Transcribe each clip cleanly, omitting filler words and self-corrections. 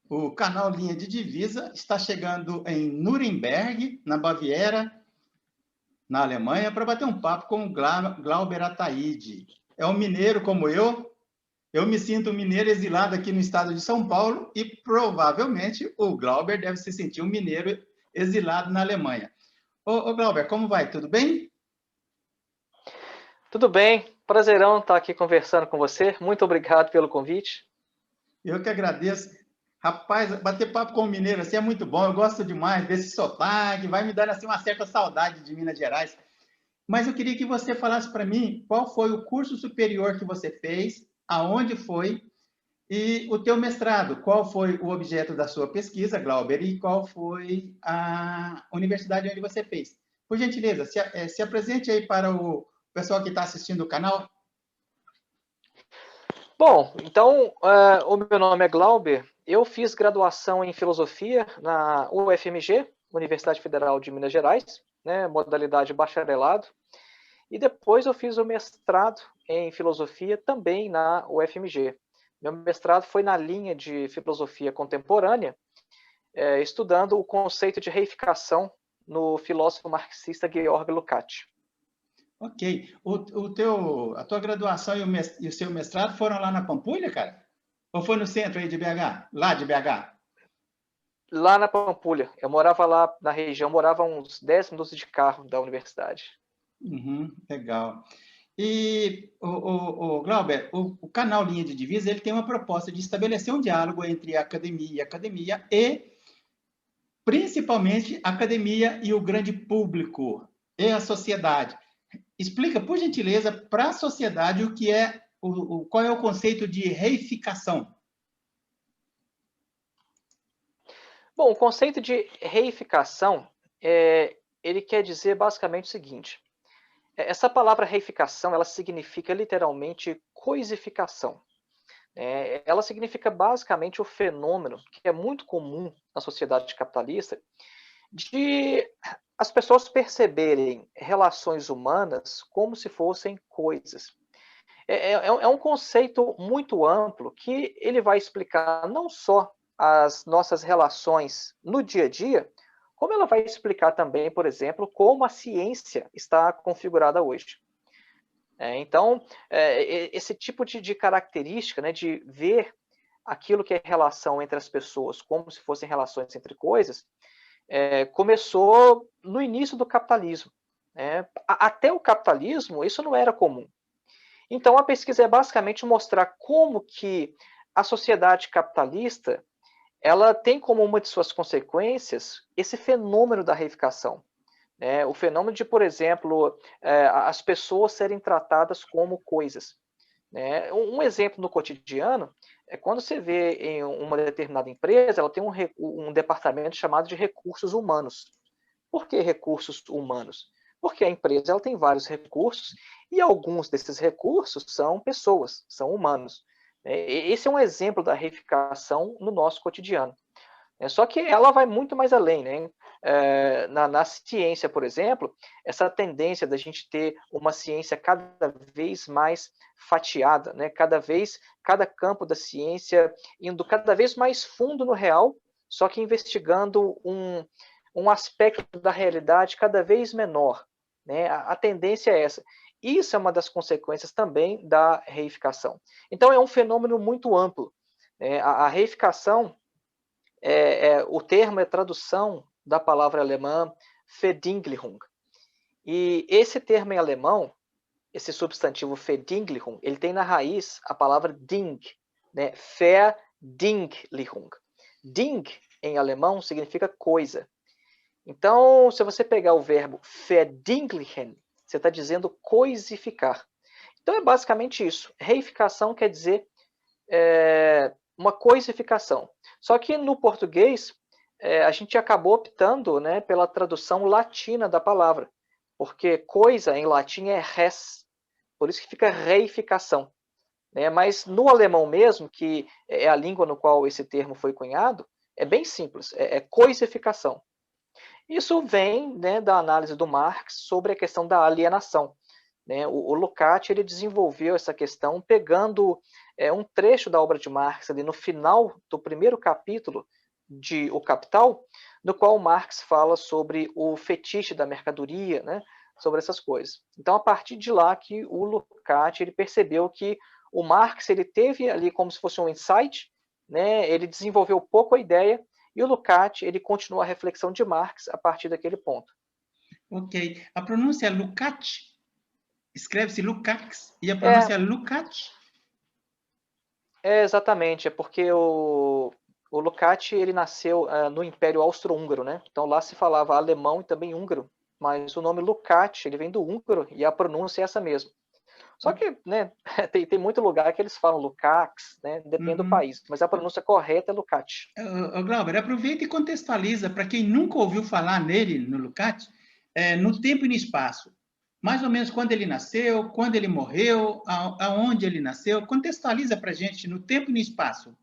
O canal Linha de Divisa está chegando em Nuremberg, na Baviera, na Alemanha, para bater um papo com o Glauber Ataíde. É um mineiro como eu. Eu me sinto um mineiro exilado aqui no estado de São Paulo e provavelmente o Glauber deve se sentir um mineiro exilado na Alemanha. Ô Glauber, como vai? Tudo bem? Tudo bem, prazerão estar aqui conversando com você. Muito obrigado pelo convite. Eu que agradeço. Rapaz, bater papo com o mineiro assim é muito bom. Eu gosto demais desse sotaque, vai me dando assim uma certa saudade de Minas Gerais. Mas eu queria que você falasse para mim qual foi o curso superior que você fez, aonde foi e o teu mestrado. Qual foi o objeto da sua pesquisa, Glauber, e qual foi a universidade onde você fez? Por gentileza, se apresente aí para o pessoal que está assistindo o canal. Bom, então, o meu nome é Glauber. Eu fiz graduação em filosofia na UFMG, Universidade Federal de Minas Gerais, né, modalidade bacharelado. E depois eu fiz o mestrado em filosofia também na UFMG. Meu mestrado foi na linha de filosofia contemporânea, estudando o conceito de reificação no filósofo marxista Georg Lukács. Ok. A tua graduação e o seu mestrado foram lá na Pampulha, cara? Ou foi no centro aí de BH? Lá de BH? Lá na Pampulha. Eu morava lá na região, morava uns 10 minutos de carro da universidade. Uhum, legal. E, o Glauber, o canal Linha de Divisa ele tem uma proposta de estabelecer um diálogo entre a academia e, principalmente, a academia e o grande público e a sociedade. Explica, por gentileza, para a sociedade o que é, qual é o conceito de reificação. Bom, o conceito de reificação, ele quer dizer basicamente o seguinte. Essa palavra reificação, ela significa literalmente coisificação. Ela significa basicamente o fenômeno que é muito comum na sociedade capitalista de as pessoas perceberem relações humanas como se fossem coisas. É um conceito muito amplo que ele vai explicar não só as nossas relações no dia a dia, como ela vai explicar também, por exemplo, como a ciência está configurada hoje. Então, esse tipo de característica, né, de ver aquilo que é relação entre as pessoas como se fossem relações entre coisas, começou no início do capitalismo. Até o capitalismo, isso não era comum. Então, a pesquisa é basicamente mostrar como que a sociedade capitalista ela tem como uma de suas consequências esse fenômeno da reificação. O fenômeno de, por exemplo, as pessoas serem tratadas como coisas. Um exemplo no cotidiano é quando você vê em uma determinada empresa, ela tem um departamento chamado de recursos humanos. Por que recursos humanos? Porque a empresa ela tem vários recursos e alguns desses recursos são pessoas, são humanos. Esse é um exemplo da reificação no nosso cotidiano. Só que ela vai muito mais além, né? Na ciência, por exemplo, essa tendência da gente ter uma ciência cada vez mais fatiada, né? Cada campo da ciência indo cada vez mais fundo no real, só que investigando um aspecto da realidade cada vez menor, né? A tendência é essa. Isso é uma das consequências também da reificação. Então, é um fenômeno muito amplo. A reificação o termo é tradução da palavra alemã Verdinglichung. E esse termo em alemão, esse substantivo Verdinglichung, ele tem na raiz a palavra Ding, né? Verdinglichung. Ding, em alemão, significa coisa. Então, se você pegar o verbo verdinglichen, você está dizendo coisificar. Então, é basicamente isso. Reificação quer dizer uma coisificação. Só que no português, a gente acabou optando, né, pela tradução latina da palavra, porque coisa em latim é res, por isso que fica reificação. Mas no alemão mesmo, que é a língua no qual esse termo foi cunhado, é bem simples, é coisificação. Isso vem, né, da análise do Marx sobre a questão da alienação. né? O Lukács ele desenvolveu essa questão pegando um trecho da obra de Marx ali no final do primeiro capítulo de O Capital, no qual Marx fala sobre o fetiche da mercadoria, né? Sobre essas coisas. Então, a partir de lá que o Lukács ele percebeu que o Marx ele teve ali como se fosse um insight, né? Ele desenvolveu pouco a ideia e o Lukács ele continua a reflexão de Marx a partir daquele ponto. Ok. A pronúncia é Lukács? Escreve-se Lukács e a pronúncia é Lukács? Exatamente, é porque o Lukács ele nasceu no Império Austro-Húngaro, né? Então lá se falava alemão e também húngaro, mas o nome Lukács ele vem do húngaro e a pronúncia é essa mesmo. Só que, né, tem muito lugar que eles falam Lukács, né? Depende do país, mas a pronúncia correta é Lukács. Glauber, aproveita e contextualiza para quem nunca ouviu falar nele, no Lukács, no tempo e no espaço. Mais ou menos quando ele nasceu, quando ele morreu, aonde ele nasceu. Contextualiza para a gente no tempo e no espaço.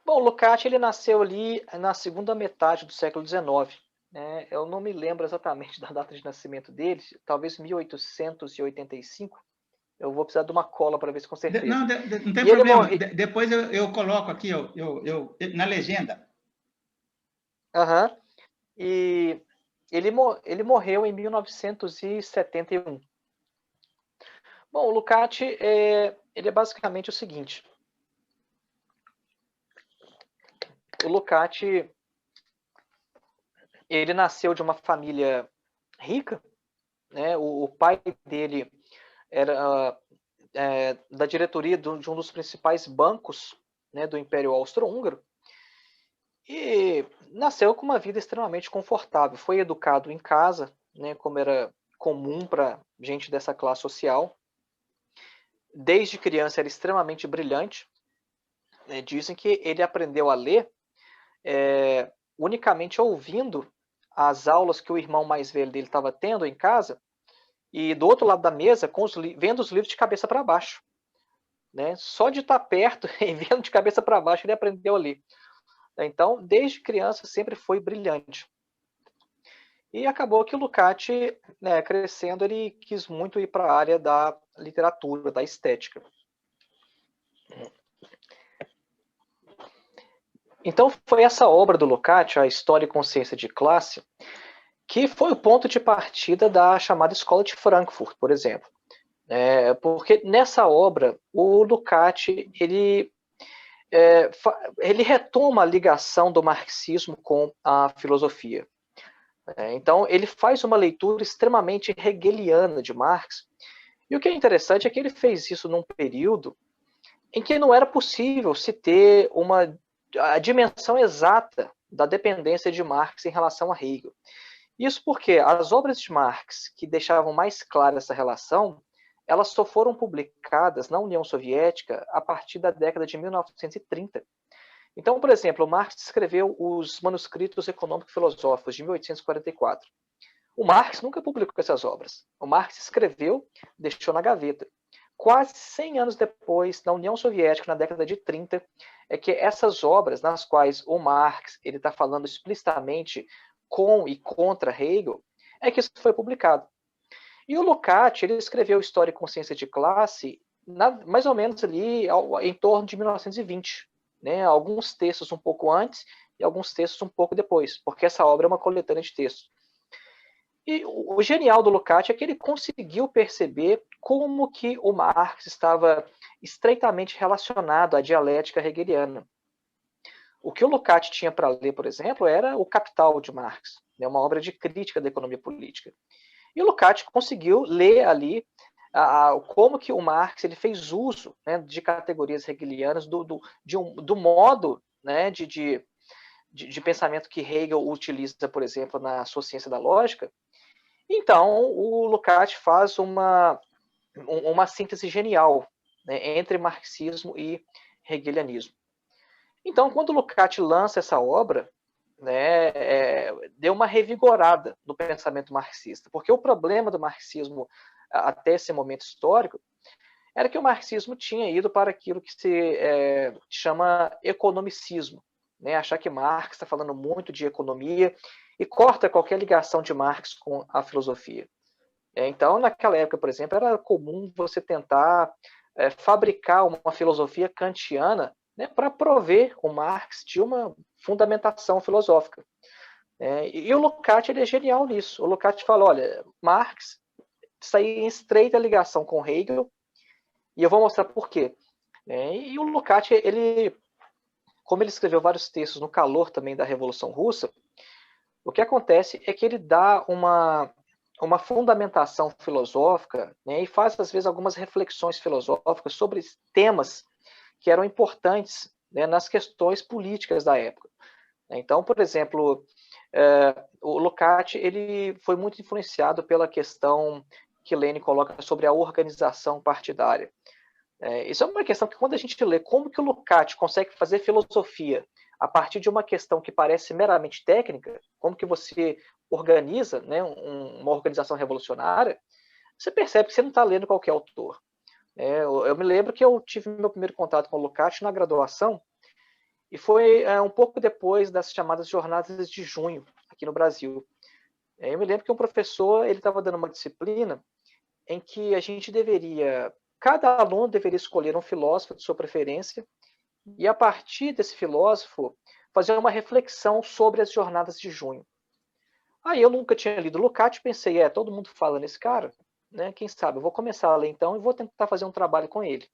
Bom, o Lukács ele nasceu ali na segunda metade do século XIX. Né? Eu não me lembro exatamente da data de nascimento dele, talvez 1885. Eu vou precisar de uma cola para ver se com certeza. Não tem E ele problema. morreu. Depois eu coloco aqui na legenda. Uhum. E ele morreu em 1971. Bom, o Lukács ele é basicamente o seguinte. O Lukács ele nasceu de uma família rica, né? O pai dele era da diretoria de um dos principais bancos, né, do Império Austro-Húngaro, e nasceu com uma vida extremamente confortável. Foi educado em casa, né, como era comum para gente dessa classe social. Desde criança era extremamente brilhante. Né? Dizem que ele aprendeu a ler unicamente ouvindo as aulas que o irmão mais velho dele estava tendo em casa e do outro lado da mesa vendo os livros de cabeça para baixo. Né? Só de estar perto e vendo de cabeça para baixo ele aprendeu a ler. Então, desde criança sempre foi brilhante. E acabou que o Lukács, né, crescendo, ele quis muito ir para a área da literatura, da estética. Então, foi essa obra do Lukács, A História e Consciência de Classe, que foi o ponto de partida da chamada Escola de Frankfurt, por exemplo. Porque nessa obra, o Lukács ele retoma a ligação do marxismo com a filosofia. Então, ele faz uma leitura extremamente hegeliana de Marx. E o que é interessante é que ele fez isso num período em que não era possível se ter a dimensão exata da dependência de Marx em relação a Hegel. Isso porque as obras de Marx que deixavam mais clara essa relação, elas só foram publicadas na União Soviética a partir da década de 1930. Então, por exemplo, Marx escreveu os manuscritos econômico-filosóficos de 1844. O Marx nunca publicou essas obras. O Marx escreveu, deixou na gaveta. Quase 100 anos depois, na União Soviética, na década de 30, é que essas obras, nas quais o Marx está falando explicitamente com e contra Hegel, é que isso foi publicado. E o Lukács ele escreveu História e Consciência de Classe mais ou menos ali em torno de 1920. Né? Alguns textos um pouco antes e alguns textos um pouco depois, porque essa obra é uma coletânea de textos. E o genial do Lukács é que ele conseguiu perceber como que o Marx estava estreitamente relacionado à dialética hegeliana. O que o Lukács tinha para ler, por exemplo, era o Capital de Marx, né, uma obra de crítica da economia política. E o Lukács conseguiu ler ali como que o Marx ele fez uso, né, de categorias hegelianas, do modo, né, de pensamento que Hegel utiliza, por exemplo, na sua ciência da lógica. Então, o Lukács faz uma síntese genial, né, entre marxismo e hegelianismo. Então, quando o Lukács lança essa obra, né, deu uma revigorada no pensamento marxista, porque o problema do marxismo até esse momento histórico era que o marxismo tinha ido para aquilo que se chama economicismo, né, achar que Marx está falando muito de economia e corta qualquer ligação de Marx com a filosofia. Então, naquela época, por exemplo, era comum você tentar fabricar uma filosofia kantiana, né, para prover o Marx de uma fundamentação filosófica. E o Lukács ele é genial nisso. O Lukács fala, olha, Marx está em estreita ligação com Hegel, e eu vou mostrar por quê. E o Lukács, como ele escreveu vários textos no calor também da Revolução Russa, o que acontece é que ele dá uma fundamentação filosófica, né, e faz, às vezes, algumas reflexões filosóficas sobre temas que eram importantes, né, nas questões políticas da época. Então, por exemplo, o Lukács ele foi muito influenciado pela questão que Lenin coloca sobre a organização partidária. Isso é uma questão que, quando a gente lê como que o Lukács consegue fazer filosofia a partir de uma questão que parece meramente técnica, como que você organiza, né, uma organização revolucionária, você percebe que você não está lendo qualquer autor. Eu me lembro que eu tive meu primeiro contato com o Lukács na graduação, e foi um pouco depois das chamadas Jornadas de Junho, aqui no Brasil. Eu me lembro que um professor ele estava dando uma disciplina em que cada aluno deveria escolher um filósofo de sua preferência, e a partir desse filósofo, fazer uma reflexão sobre as Jornadas de Junho. Aí eu nunca tinha lido Lukács, pensei, todo mundo fala nesse cara, né? Quem sabe, eu vou começar a ler então e vou tentar fazer um trabalho com ele.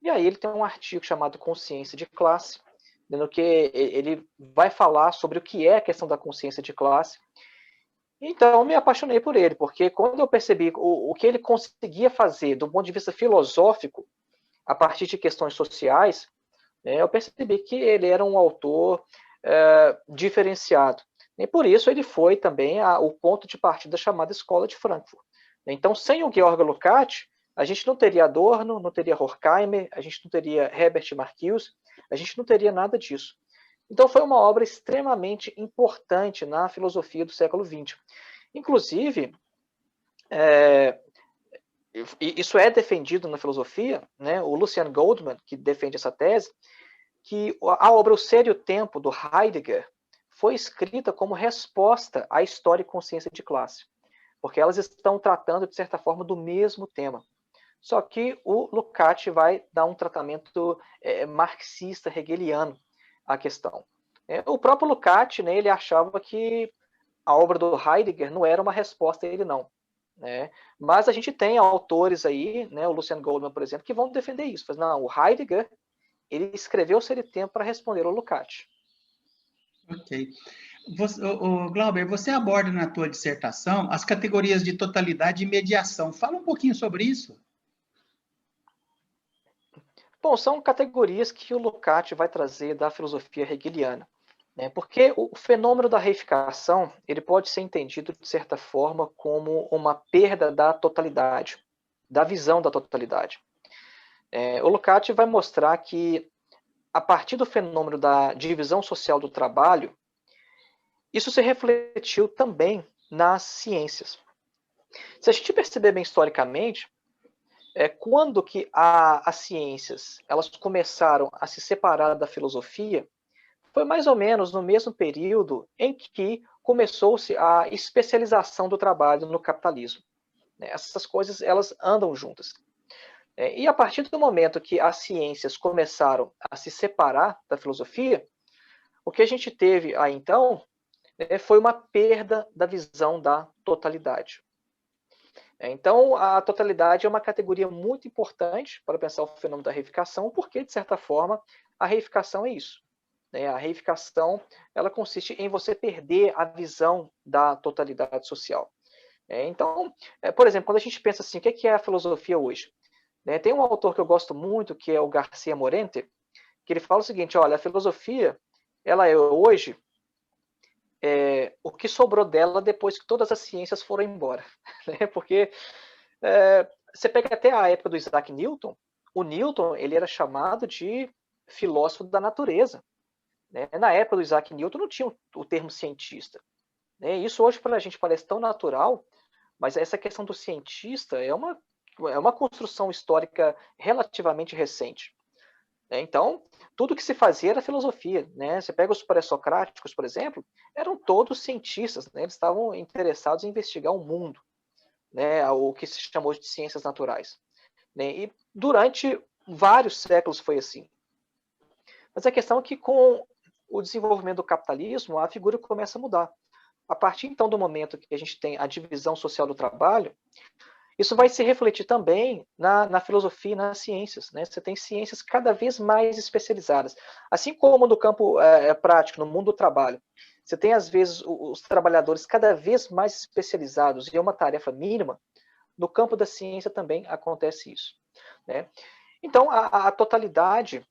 E aí ele tem um artigo chamado Consciência de Classe, no que ele vai falar sobre o que é a questão da consciência de classe. Então eu me apaixonei por ele, porque quando eu percebi o que ele conseguia fazer do ponto de vista filosófico, a partir de questões sociais, eu percebi que ele era um autor diferenciado. E por isso ele foi também o ponto de partida chamada Escola de Frankfurt. Então, sem o Georg Lukács, a gente não teria Adorno, não teria Horkheimer, a gente não teria Herbert Marcuse, a gente não teria nada disso. Então, foi uma obra extremamente importante na filosofia do século XX. Inclusive, isso é defendido na filosofia, né? O Lucian Goldman, que defende essa tese, que a obra O Ser e o Tempo, do Heidegger, foi escrita como resposta à história e consciência de classe, porque elas estão tratando, de certa forma, do mesmo tema. Só que o Lukács vai dar um tratamento marxista, hegeliano à questão. O próprio Lukács, né, ele achava que a obra do Heidegger não era uma resposta a ele, não. Né? Mas a gente tem autores aí, né, o Lucian Goldman, por exemplo, que vão defender isso. Mas, não, o Heidegger ele escreveu O Ser e Tempo para responder ao Lukács. Ok. Glauber, você aborda na tua dissertação as categorias de totalidade e mediação. Fala um pouquinho sobre isso. Bom, são categorias que o Lukács vai trazer da filosofia hegeliana. Né? Porque o fenômeno da reificação ele pode ser entendido, de certa forma, como uma perda da totalidade, da visão da totalidade. O Lukács vai mostrar que, a partir do fenômeno da divisão social do trabalho, isso se refletiu também nas ciências. Se a gente perceber bem historicamente, quando que as ciências elas começaram a se separar da filosofia, foi mais ou menos no mesmo período em que começou-se a especialização do trabalho no capitalismo. Essas coisas elas andam juntas. E a partir do momento que as ciências começaram a se separar da filosofia, o que a gente teve aí então foi uma perda da visão da totalidade. Então, a totalidade é uma categoria muito importante para pensar o fenômeno da reificação, porque, de certa forma, a reificação é isso. A reificação ela consiste em você perder a visão da totalidade social. Então, por exemplo, quando a gente pensa assim, o que é a filosofia hoje? Tem um autor que eu gosto muito, que é o Garcia Morente, que ele fala o seguinte, olha, a filosofia, ela é hoje o que sobrou dela depois que todas as ciências foram embora. Porque você pega até a época do Isaac Newton, o Newton ele era chamado de filósofo da natureza. Na época do Isaac Newton não tinha o termo cientista. Isso hoje para a gente parece tão natural, mas essa questão do cientista é uma construção histórica relativamente recente. Então, tudo que se fazia era filosofia. Você pega os pré-socráticos, por exemplo, eram todos cientistas. Eles estavam interessados em investigar o mundo. né, o que se chamou de ciências naturais. Né? E durante vários séculos foi assim. Mas a questão é que com o desenvolvimento do capitalismo, a figura começa a mudar. A partir então do momento que a gente tem a divisão social do trabalho, isso vai se refletir também na filosofia e nas ciências. Né? Você tem ciências cada vez mais especializadas. Assim como no campo prático, no mundo do trabalho, você tem, às vezes, os trabalhadores cada vez mais especializados em uma tarefa mínima, no campo da ciência também acontece isso. Né? Então, a totalidade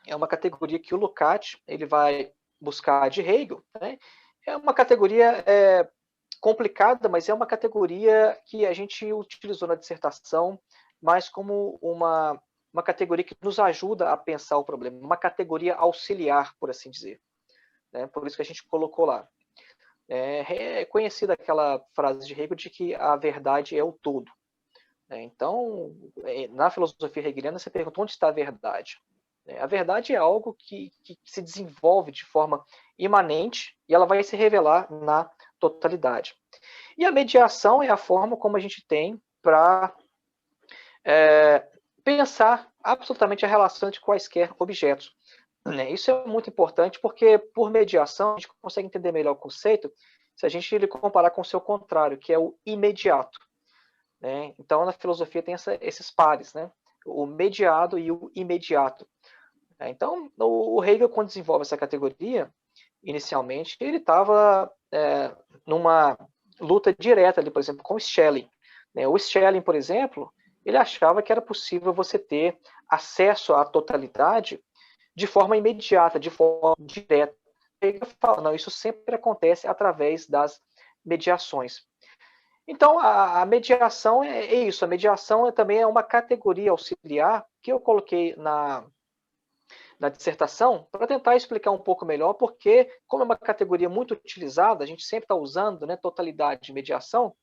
é uma categoria que o Lukács ele vai buscar de Hegel. Né? É uma categoria complicada, mas é uma categoria que a gente utilizou na dissertação mais como uma categoria que nos ajuda a pensar o problema, uma categoria auxiliar, por assim dizer. Né? Por isso que a gente colocou lá. É conhecida aquela frase de Hegel de que a verdade é o todo. Então, na filosofia hegeliana, você pergunta onde está a verdade. A verdade é algo que se desenvolve de forma imanente e ela vai se revelar na totalidade. E a mediação é a forma como a gente tem para pensar absolutamente a relação entre quaisquer objetos. Isso é muito importante porque, por mediação, a gente consegue entender melhor o conceito se a gente ele comparar com o seu contrário, que é o imediato. Então, na filosofia tem esses pares, né? O mediado e o imediato. Então, o Hegel, quando desenvolve essa categoria, inicialmente, ele estava numa luta direta, ali, por exemplo, com o Schelling. O Schelling, por exemplo, ele achava que era possível você ter acesso à totalidade de forma imediata, de forma direta. Hegel fala, não, isso sempre acontece através das mediações. Então, a mediação é isso. A mediação também é uma categoria auxiliar que eu coloquei na dissertação para tentar explicar um pouco melhor, porque, como é uma categoria muito utilizada, a gente sempre está usando, né, totalidade de mediação,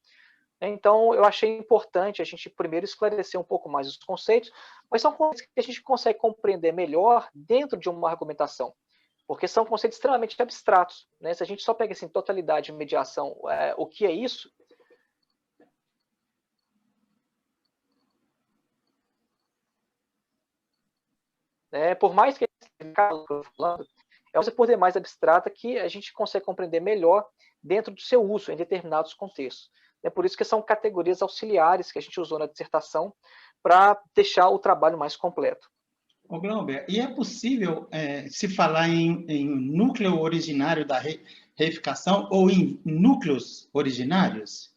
então eu achei importante a gente primeiro esclarecer um pouco mais os conceitos, mas são conceitos que a gente consegue compreender melhor dentro de uma argumentação, porque são conceitos extremamente abstratos. Né? Se a gente só pega assim, totalidade de mediação, o que é isso? Por mais que falando, é uma coisa por demais abstrata que a gente consegue compreender melhor dentro do seu uso em determinados contextos. É por isso que são categorias auxiliares que a gente usou na dissertação para deixar o trabalho mais completo. Ô, Glauber, e é possível se falar em núcleo originário da reificação ou em núcleos originários?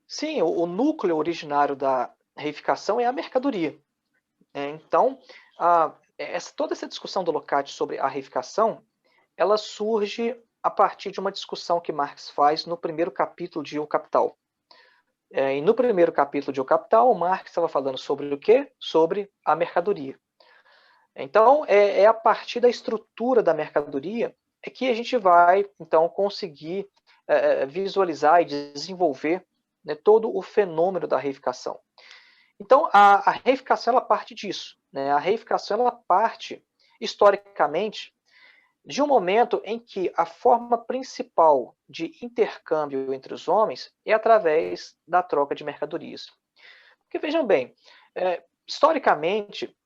Sim, o núcleo originário da reificação é a mercadoria. Então, toda essa discussão do Lukács sobre a reificação, ela surge a partir de uma discussão que Marx faz no primeiro capítulo de O Capital. E no primeiro capítulo de O Capital, Marx estava falando sobre o quê? Sobre a mercadoria. Então, é a partir da estrutura da mercadoria que a gente vai, então, conseguir visualizar e desenvolver, né, todo o fenômeno da reificação. Então, a reificação ela parte disso. Né? A reificação ela parte, historicamente, de um momento em que a forma principal de intercâmbio entre os homens é através da troca de mercadorias. Porque, vejam bem, historicamente,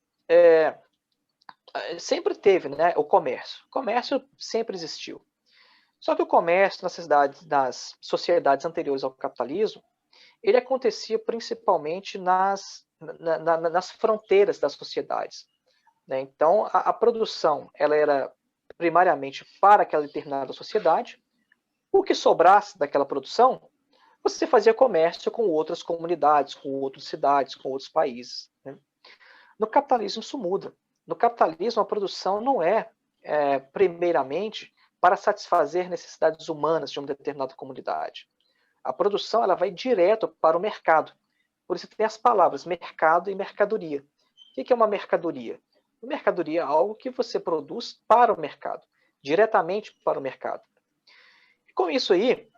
sempre teve, né, o comércio. O comércio sempre existiu. Só que o comércio nas sociedades anteriores ao capitalismo, ele acontecia principalmente nas fronteiras das sociedades. Né? Então, a produção ela era primariamente para aquela determinada sociedade. O que sobrasse daquela produção, você fazia comércio com outras comunidades, com outras cidades, com outros países. Né? No capitalismo isso muda. No capitalismo a produção não primeiramente para satisfazer necessidades humanas de uma determinada comunidade. A produção ela vai direto para o mercado. Por isso tem as palavras mercado e mercadoria. O que é uma mercadoria? Uma mercadoria é algo que você produz para o mercado, diretamente para o mercado. E com isso aí,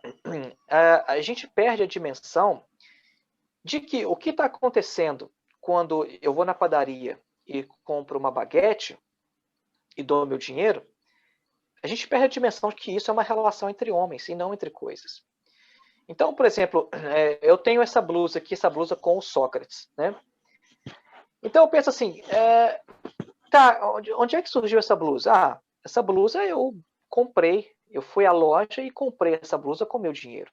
a gente perde a dimensão de que o que está acontecendo quando eu vou na padaria e compro uma baguete e dou meu dinheiro, a gente perde a dimensão de que isso é uma relação entre homens e não entre coisas. Então, por exemplo, eu tenho essa blusa aqui, essa blusa com o Sócrates, né? Então eu penso assim, tá, onde é que surgiu essa blusa? Ah, essa blusa eu comprei, eu fui à loja e comprei essa blusa com meu dinheiro.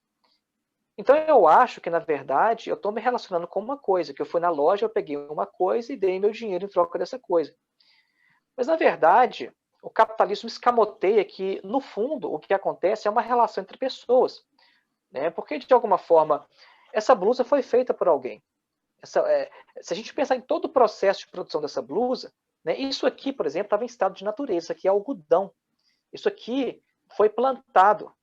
Então eu acho que, na verdade, eu estou me relacionando com uma coisa, que eu fui na loja, eu peguei uma coisa e dei meu dinheiro em troca dessa coisa. Mas, na verdade, o capitalismo escamoteia que, no fundo, o que acontece é uma relação entre pessoas. Né? Porque, de alguma forma, essa blusa foi feita por alguém. Se a gente pensar em todo o processo de produção dessa blusa, né, isso aqui, por exemplo, estava em estado de natureza, isso aqui é algodão. Isso aqui foi plantado.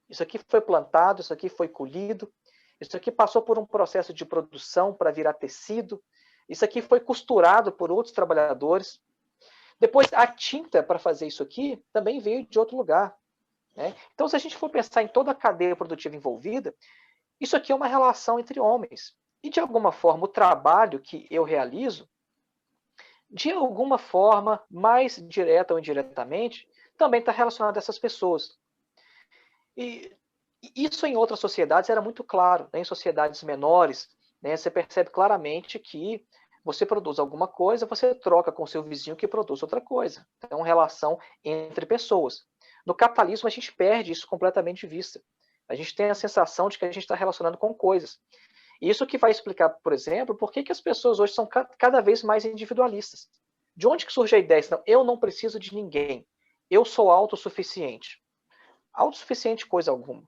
Isso aqui foi plantado, isso aqui foi colhido, isso aqui passou por um processo de produção para virar tecido, isso aqui foi costurado por outros trabalhadores. Depois, a tinta para fazer isso aqui também veio de outro lugar. Né? Então, se a gente for pensar em toda a cadeia produtiva envolvida, isso aqui é uma relação entre homens. E, de alguma forma, o trabalho que eu realizo, de alguma forma, mais direta ou indiretamente, também está relacionado a essas pessoas. E isso em outras sociedades era muito claro. Né? Em sociedades menores, né, você percebe claramente que você produz alguma coisa, você troca com seu vizinho que produz outra coisa. Então, é uma relação entre pessoas. No capitalismo, a gente perde isso completamente de vista. A gente tem a sensação de que a gente está relacionando com coisas. Isso que vai explicar, por exemplo, por que as pessoas hoje são cada vez mais individualistas. De onde que surge a ideia? Não, eu não preciso de ninguém. Eu sou autossuficiente. Autossuficiente coisa alguma.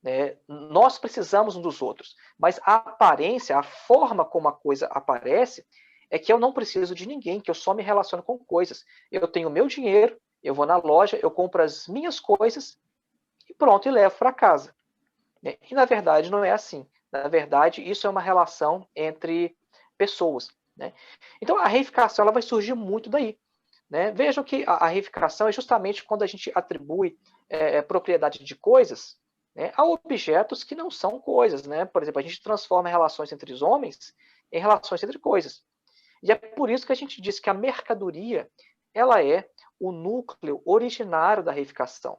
Né? Nós precisamos um dos outros. Mas a aparência, a forma como a coisa aparece, é que eu não preciso de ninguém, que eu só me relaciono com coisas. Eu tenho meu dinheiro, eu vou na loja, eu compro as minhas coisas e pronto, e levo para casa. E na verdade não é assim. Na verdade, isso é uma relação entre pessoas. Né? Então a reificação ela vai surgir muito daí. Né? Vejam que a reificação é justamente quando a gente atribui propriedade de coisas, né, a objetos que não são coisas. Né? Por exemplo, a gente transforma relações entre os homens em relações entre coisas. E é por isso que a gente diz que a mercadoria ela é o núcleo originário da reificação.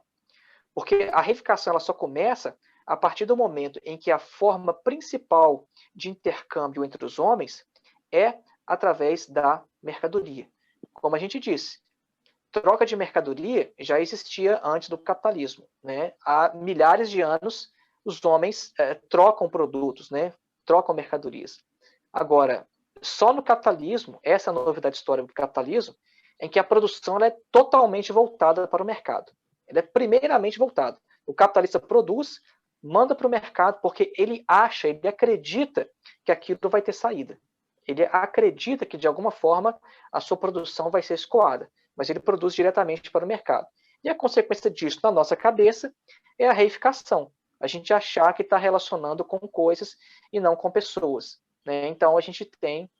Porque a reificação ela só começa a partir do momento em que a forma principal de intercâmbio entre os homens é através da mercadoria. Como a gente disse, troca de mercadoria já existia antes do capitalismo. Né? Há milhares de anos, os homens trocam produtos, né? Trocam mercadorias. Agora, só no capitalismo, essa é a novidade histórica do capitalismo, em que a produção é totalmente voltada para o mercado. Ela é primeiramente voltada. O capitalista produz, manda para o mercado, porque ele acha, ele acredita que aquilo vai ter saída. Ele acredita que, de alguma forma, a sua produção vai ser escoada, mas ele produz diretamente para o mercado. E a consequência disso, na nossa cabeça, é a reificação. A gente achar que está relacionando com coisas e não com pessoas. Né? Então, a gente tem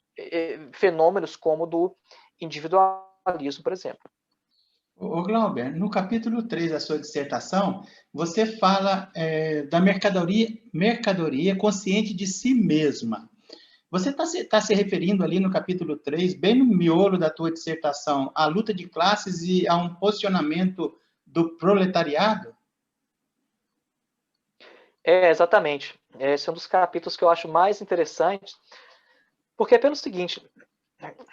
fenômenos como o do individualismo, por exemplo. Ô, Glauber, no capítulo 3 da sua dissertação, você fala da mercadoria consciente de si mesma. Você está se referindo ali no capítulo 3, bem no miolo da tua dissertação, à luta de classes e a um posicionamento do proletariado? Exatamente. Esse é um dos capítulos que eu acho mais interessantes, porque é pelo seguinte,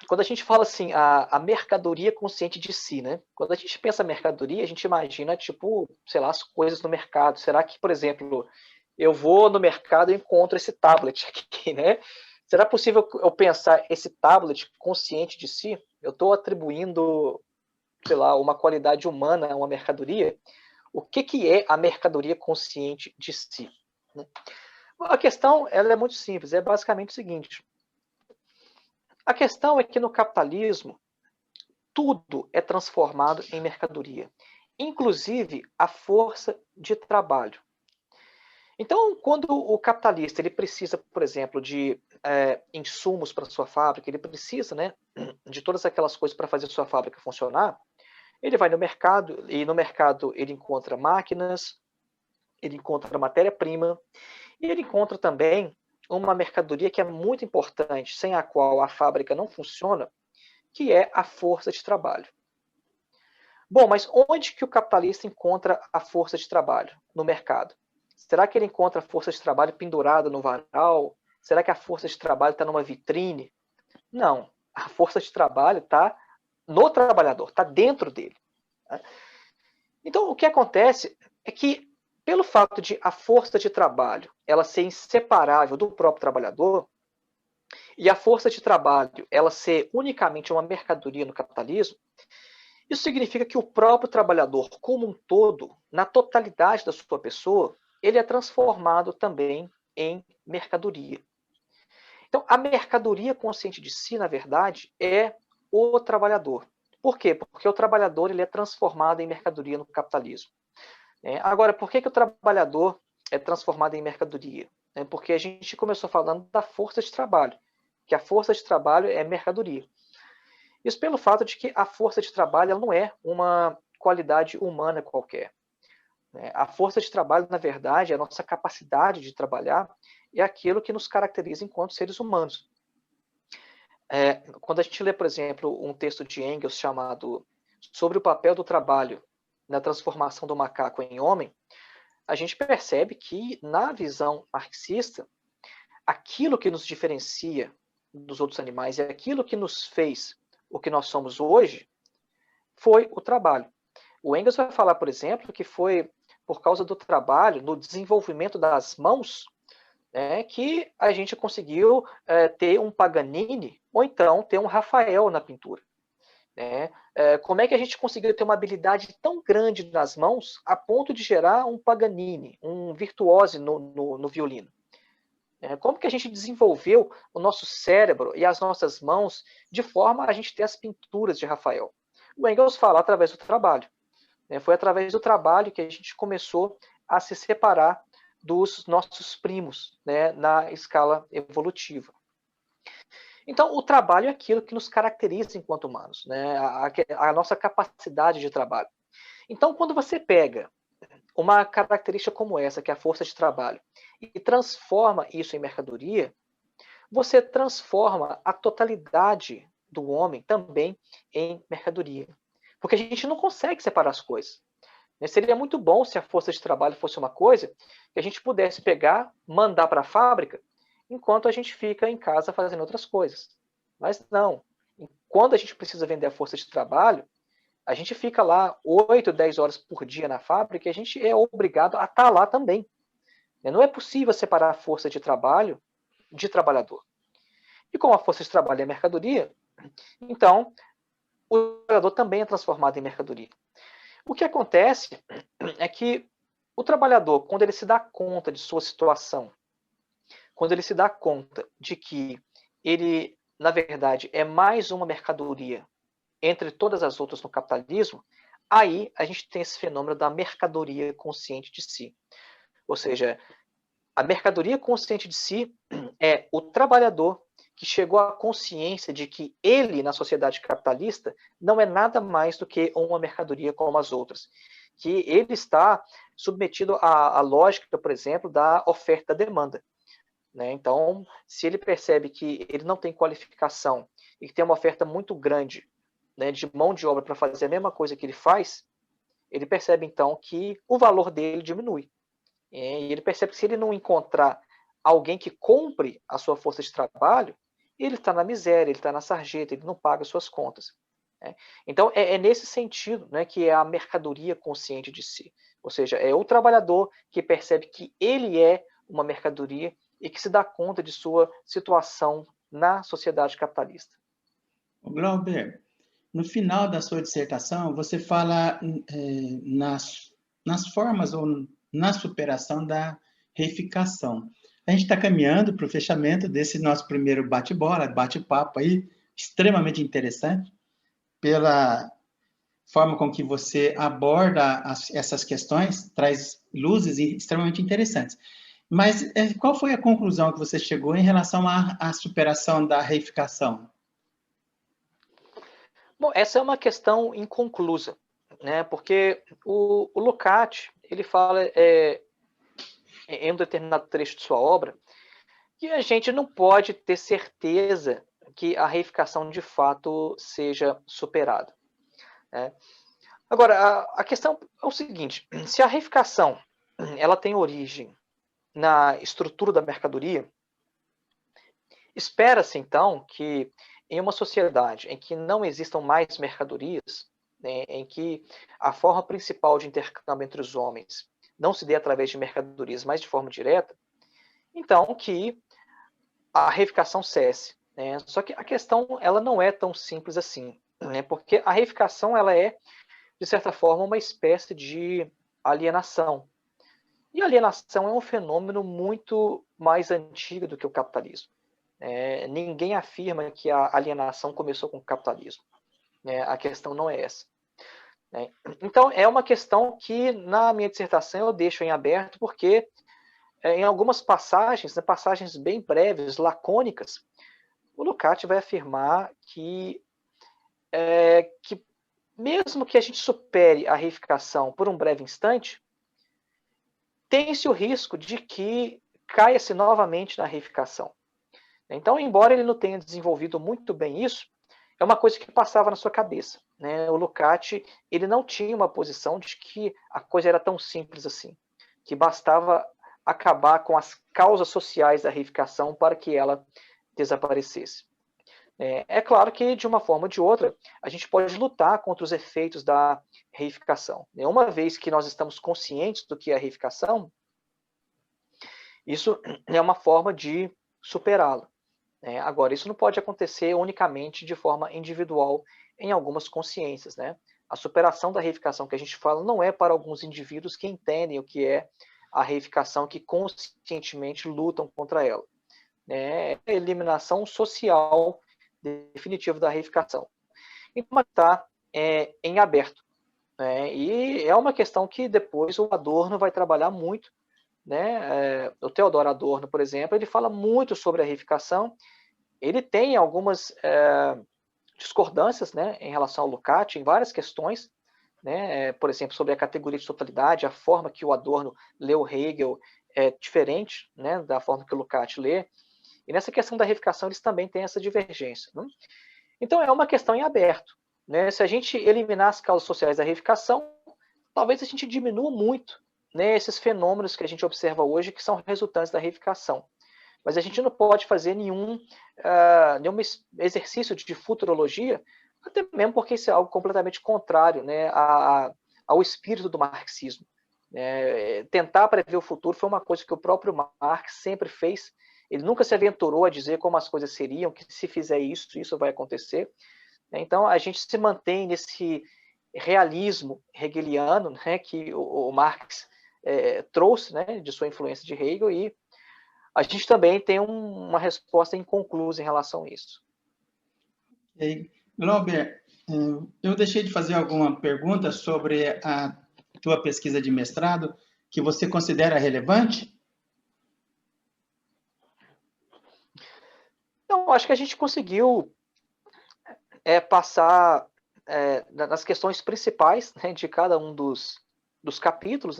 quando a gente fala assim, a mercadoria consciente de si, né? Quando a gente pensa mercadoria, a gente imagina, tipo, sei lá, as coisas no mercado. Será que, por exemplo, eu vou no mercado e encontro esse tablet aqui, né? Será possível eu pensar esse tablet consciente de si? Eu estou atribuindo, sei lá, uma qualidade humana a uma mercadoria? O que é a mercadoria consciente de si? A questão ela é muito simples, é basicamente o seguinte. A questão é que no capitalismo, tudo é transformado em mercadoria, inclusive a força de trabalho. Então, quando o capitalista ele precisa, por exemplo, de insumos para sua fábrica, ele precisa, né, de todas aquelas coisas para fazer sua fábrica funcionar, ele vai no mercado e no mercado ele encontra máquinas, ele encontra matéria-prima e ele encontra também uma mercadoria que é muito importante, sem a qual a fábrica não funciona, que é a força de trabalho. Bom, mas onde que o capitalista encontra a força de trabalho? No mercado. Será que ele encontra a força de trabalho pendurada no varal? Será que a força de trabalho está numa vitrine? Não, a força de trabalho está no trabalhador, está dentro dele. Então, o que acontece é que, pelo fato de a força de trabalho ela ser inseparável do próprio trabalhador, e a força de trabalho ela ser unicamente uma mercadoria no capitalismo, isso significa que o próprio trabalhador, como um todo, na totalidade da sua pessoa, ele é transformado também em mercadoria. Então, a mercadoria consciente de si, na verdade, é o trabalhador. Por quê? Porque o trabalhador ele é transformado em mercadoria no capitalismo. Agora, por que o trabalhador é transformado em mercadoria? Porque a gente começou falando da força de trabalho, que a força de trabalho é mercadoria. Isso pelo fato de que a força de trabalho ela não é uma qualidade humana qualquer. A força de trabalho, na verdade, a nossa capacidade de trabalhar é aquilo que nos caracteriza enquanto seres humanos. Quando a gente lê, por exemplo, um texto de Engels chamado Sobre o papel do trabalho na transformação do macaco em homem, a gente percebe que, na visão marxista, aquilo que nos diferencia dos outros animais e aquilo que nos fez o que nós somos hoje foi o trabalho. O Engels vai falar, por exemplo, que foi por causa do trabalho, no desenvolvimento das mãos, que a gente conseguiu ter um Paganini ou então ter um Rafael na pintura. Como é que a gente conseguiu ter uma habilidade tão grande nas mãos a ponto de gerar um Paganini, um virtuose no violino? Como que a gente desenvolveu o nosso cérebro e as nossas mãos de forma a gente ter as pinturas de Rafael? O Engels fala através do trabalho. Foi através do trabalho que a gente começou a se separar dos nossos primos, na escala evolutiva. Então, o trabalho é aquilo que nos caracteriza enquanto humanos, a nossa capacidade de trabalho. Então, quando você pega uma característica como essa, que é a força de trabalho, e transforma isso em mercadoria, você transforma a totalidade do homem também em mercadoria. Porque a gente não consegue separar as coisas. Seria muito bom se a força de trabalho fosse uma coisa que a gente pudesse pegar, mandar para a fábrica, enquanto a gente fica em casa fazendo outras coisas. Mas não. Quando a gente precisa vender a força de trabalho, a gente fica lá 8, 10 horas por dia na fábrica e a gente é obrigado a estar lá também. Não é possível separar a força de trabalho de trabalhador. E como a força de trabalho é mercadoria, então o trabalhador também é transformado em mercadoria. O que acontece é que o trabalhador, quando ele se dá conta de sua situação, quando ele se dá conta de que ele, na verdade, é mais uma mercadoria entre todas as outras no capitalismo, aí a gente tem esse fenômeno da mercadoria consciente de si. Ou seja, a mercadoria consciente de si é o trabalhador que chegou à consciência de que ele, na sociedade capitalista, não é nada mais do que uma mercadoria como as outras. Que ele está submetido à lógica, por exemplo, da oferta e demanda. Então, se ele percebe que ele não tem qualificação e que tem uma oferta muito grande de mão de obra para fazer a mesma coisa que ele faz, ele percebe então que o valor dele diminui. E ele percebe que se ele não encontrar alguém que compre a sua força de trabalho, ele está na miséria, ele está na sarjeta, ele não paga suas contas. Então, é nesse sentido que é a mercadoria consciente de si. Ou seja, é o trabalhador que percebe que ele é uma mercadoria e que se dá conta de sua situação na sociedade capitalista. Glauber, no final da sua dissertação, você fala nas formas ou na superação da reificação. A gente está caminhando para o fechamento desse nosso primeiro bate-bola, bate-papo aí, extremamente interessante, pela forma com que você aborda essas questões, traz luzes extremamente interessantes. Mas qual foi a conclusão que você chegou em relação à superação da reificação? Bom, essa é uma questão inconclusa, porque o Lukács, ele fala em um determinado trecho de sua obra que a gente não pode ter certeza que a reificação de fato seja superada. Agora, a questão é o seguinte: se a reificação ela tem origem na estrutura da mercadoria, espera-se, então, que em uma sociedade em que não existam mais mercadorias, né, em que a forma principal de intercâmbio entre os homens não se dê através de mercadorias, mas de forma direta, então que a reificação cesse. Né? Só que a questão ela não é tão simples assim, né? Porque a reificação ela é, de certa forma, uma espécie de alienação. E a alienação é um fenômeno muito mais antigo do que o capitalismo. Ninguém afirma que a alienação começou com o capitalismo. A questão não é essa. Então, é uma questão que, na minha dissertação, eu deixo em aberto, porque em algumas passagens, passagens bem breves, lacônicas, o Lukács vai afirmar que mesmo que a gente supere a reificação por um breve instante, tem-se o risco de que caia-se novamente na reificação. Então, embora ele não tenha desenvolvido muito bem isso, é uma coisa que passava na sua cabeça. Né? O Lukács ele não tinha uma posição de que a coisa era tão simples assim, que bastava acabar com as causas sociais da reificação para que ela desaparecesse. É claro que, de uma forma ou de outra, a gente pode lutar contra os efeitos da reificação. Uma vez que nós estamos conscientes do que é a reificação, isso é uma forma de superá-la. Agora, isso não pode acontecer unicamente de forma individual em algumas consciências. Né? A superação da reificação que a gente fala não é para alguns indivíduos que entendem o que é a reificação, que conscientemente lutam contra ela. É a eliminação social definitiva da reificação. Então, está em aberto. E é uma questão que depois o Adorno vai trabalhar muito. O Theodor Adorno, por exemplo, ele fala muito sobre a reificação. Ele tem algumas discordâncias em relação ao Lukács em várias questões, por exemplo, sobre a categoria de totalidade, a forma que o Adorno leu Hegel é diferente da forma que o Lukács lê. E nessa questão da reificação, eles também têm essa divergência. Né? Então, é uma questão em aberto. Se a gente eliminar as causas sociais da reificação, talvez a gente diminua muito esses fenômenos que a gente observa hoje, que são resultantes da reificação. Mas a gente não pode fazer nenhum exercício de futurologia, até mesmo porque isso é algo completamente contrário ao espírito do marxismo. Tentar prever o futuro foi uma coisa que o próprio Marx sempre fez. Ele nunca se aventurou a dizer como as coisas seriam, que se fizer isso, isso vai acontecer. Então, a gente se mantém nesse realismo hegeliano que o Marx trouxe de sua influência de Hegel, e a gente também tem uma resposta inconclusa em relação a isso. Glauber, eu deixei de fazer alguma pergunta sobre a tua pesquisa de mestrado que você considera relevante? Então, acho que a gente conseguiu passar nas questões principais de cada um dos capítulos,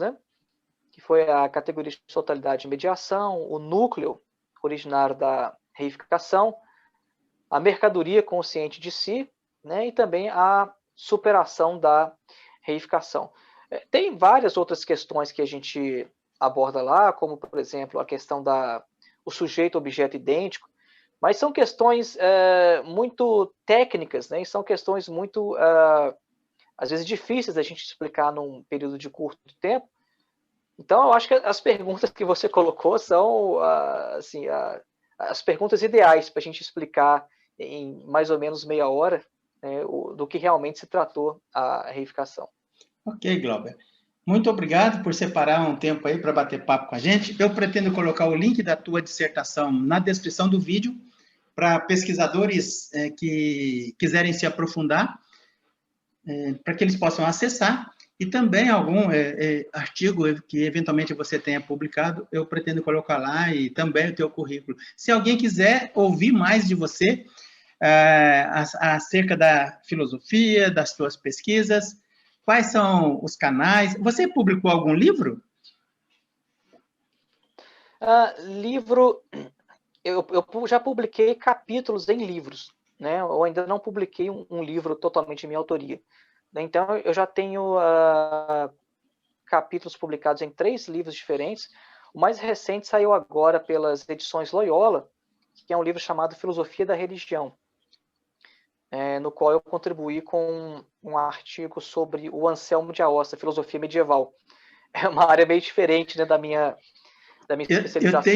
que foi a categoria de totalidade e mediação, o núcleo originário da reificação, a mercadoria consciente de si, e também a superação da reificação. Tem várias outras questões que a gente aborda lá, como, por exemplo, a questão o sujeito-objeto idêntico, mas são questões muito técnicas, e são questões muito, às vezes, difíceis da gente explicar num período de curto tempo. Então, eu acho que as perguntas que você colocou são as perguntas ideais para a gente explicar em mais ou menos meia hora do que realmente se tratou a reificação. Ok, Glauber. Muito obrigado por separar um tempo aí para bater papo com a gente. Eu pretendo colocar o link da tua dissertação na descrição do vídeo para pesquisadores que quiserem se aprofundar, para que eles possam acessar. E também algum artigo que eventualmente você tenha publicado, eu pretendo colocar lá, e também o teu currículo. Se alguém quiser ouvir mais de você, acerca da filosofia, das tuas pesquisas, quais são os canais? Você publicou algum livro? Livro, eu já publiquei capítulos em livros, eu ainda não publiquei um livro totalmente de minha autoria. Então, eu já tenho capítulos publicados em 3 livros diferentes. O mais recente saiu agora pelas edições Loyola, que é um livro chamado Filosofia da Religião, no qual eu contribuí com um artigo sobre o Anselmo de Aosta, filosofia medieval. É uma área meio diferente, né, da minha especialização.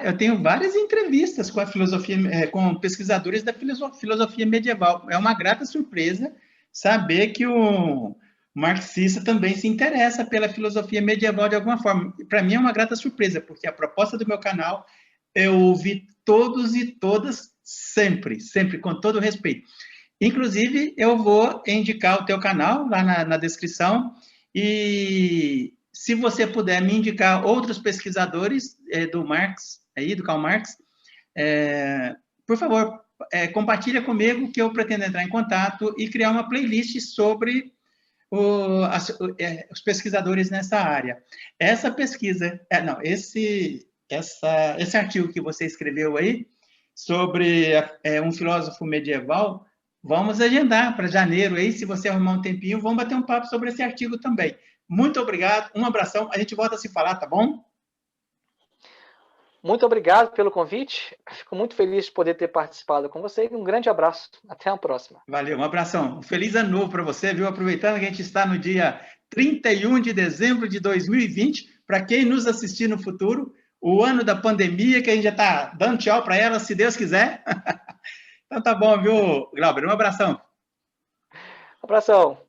Eu tenho várias entrevistas com a filosofia, com pesquisadores da filosofia medieval. É uma grata surpresa saber que o marxista também se interessa pela filosofia medieval de alguma forma. Para mim é uma grata surpresa, porque a proposta do meu canal eu ouvi todos e todas sempre, sempre, com todo respeito. Inclusive, eu vou indicar o teu canal lá na descrição e se você puder me indicar outros pesquisadores do Marx, do Karl Marx, por favor, compartilha comigo que eu pretendo entrar em contato e criar uma playlist sobre os pesquisadores nessa área. Essa pesquisa, esse artigo que você escreveu aí sobre um filósofo medieval, vamos agendar para janeiro aí, se você arrumar um tempinho, vamos bater um papo sobre esse artigo também. Muito obrigado, um abração, a gente volta a se falar, tá bom? Muito obrigado pelo convite, fico muito feliz de poder ter participado com você e um grande abraço, até a próxima. Valeu, um abração, um feliz ano novo para você, viu? Aproveitando que a gente está no dia 31 de dezembro de 2020, para quem nos assistir no futuro, o ano da pandemia, que a gente já está dando tchau para ela, se Deus quiser. Então tá bom, viu, Glauber? Um abração. Abração.